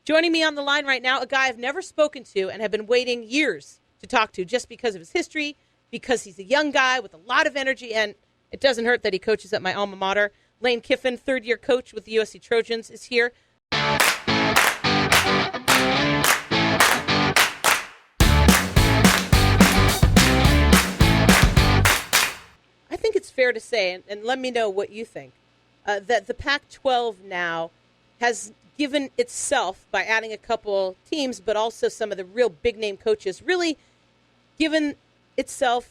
Joining me on the line right now, a guy I've never spoken to and have been waiting years to talk to just because of his history, because he's a young guy with a lot of energy, and it doesn't hurt that he coaches at my alma mater. Lane Kiffin, third-year coach with the USC Trojans, is here. I think it's fair to say, and let me know what you think, that the Pac-12 now has given itself, by adding a couple teams, but also some of the real big-name coaches, really given itself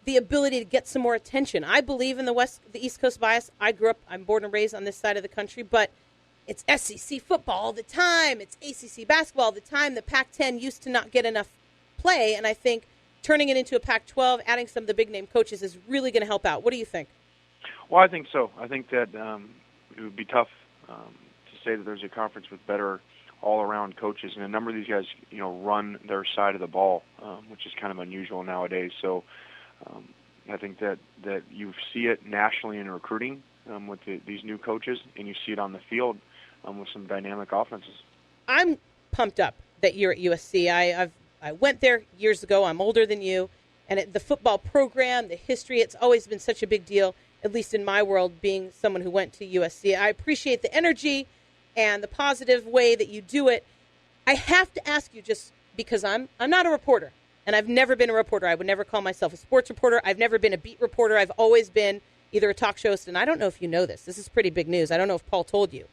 the ability to get some more attention. I believe in the East Coast bias. I'm born and raised on this side of the country, but it's SEC football all the time. It's ACC basketball all the time. The Pac-10 used to not get enough play, and I think turning it into a Pac-12, adding some of the big-name coaches is really going to help out. What do you think? Well, I think so. I think that it would be tough to say that there's a conference with better all-around coaches, and a number of these guys, run their side of the ball, which is kind of unusual nowadays. So I think that you see it nationally in recruiting with these new coaches, and you see it on the field with some dynamic offenses. I'm pumped up that you're at USC. I went there years ago. I'm older than you. And the football program, the history, it's always been such a big deal, at least in my world, being someone who went to USC. I appreciate the energy and the positive way that you do it. I have to ask you, just because I'm not a reporter, and I've never been a reporter. I would never call myself a sports reporter. I've never been a beat reporter. I've always been either a talk show host, and I don't know if you know this. This is pretty big news. I don't know if Paul told you.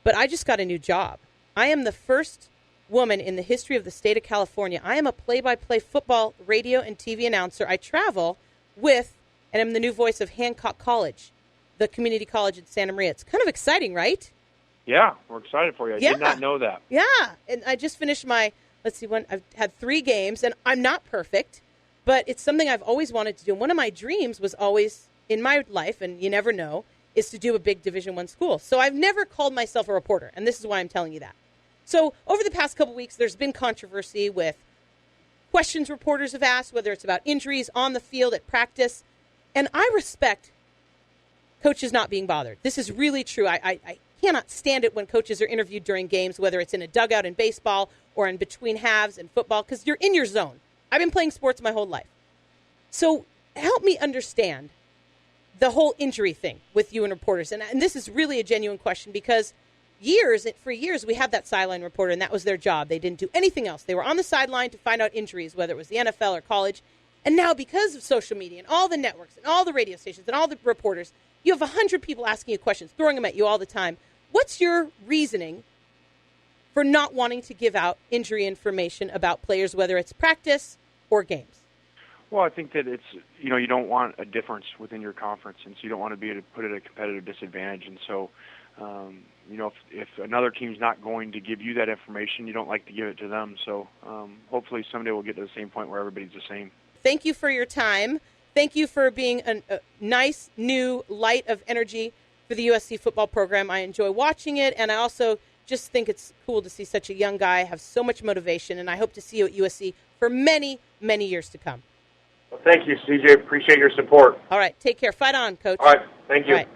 But I just got a new job. I am the first woman in the history of the state of California. I am a play-by-play football radio and TV announcer. I travel with, and I'm the new voice of Hancock College, the community college in Santa Maria. It's kind of exciting, right? Yeah, we're excited for you. I did not know that. Yeah, and I just finished I've had 3 games, and I'm not perfect, but it's something I've always wanted to do. And one of my dreams was always, in my life, and you never know, is to do a big Division I school. So I've never called myself a reporter, and this is why I'm telling you that. So over the past couple weeks, there's been controversy with questions reporters have asked, whether it's about injuries on the field at practice. And I respect coaches not being bothered. This is really true. I cannot stand it when coaches are interviewed during games, whether it's in a dugout in baseball or in between halves in football, because you're in your zone. I've been playing sports my whole life. So help me understand the whole injury thing with you and reporters. And this is really a genuine question, because for years, we had that sideline reporter, and that was their job. They didn't do anything else. They were on the sideline to find out injuries, whether it was the NFL or college. And now, because of social media and all the networks and all the radio stations and all the reporters, you have 100 people asking you questions, throwing them at you all the time. What's your reasoning for not wanting to give out injury information about players, whether it's practice or games? Well, I think that it's, you don't want a difference within your conference, and so you don't want to be put at a competitive disadvantage. And so, if another team's not going to give you that information, you don't like to give it to them. So hopefully someday we'll get to the same point where everybody's the same. Thank you for your time. Thank you for being a nice, new light of energy for the USC football program. I enjoy watching it, and I also just think it's cool to see such a young guy have so much motivation, and I hope to see you at USC for many, many years to come. Well, thank you, CJ. Appreciate your support. All right. Take care. Fight on, Coach. All right. Thank you. All right.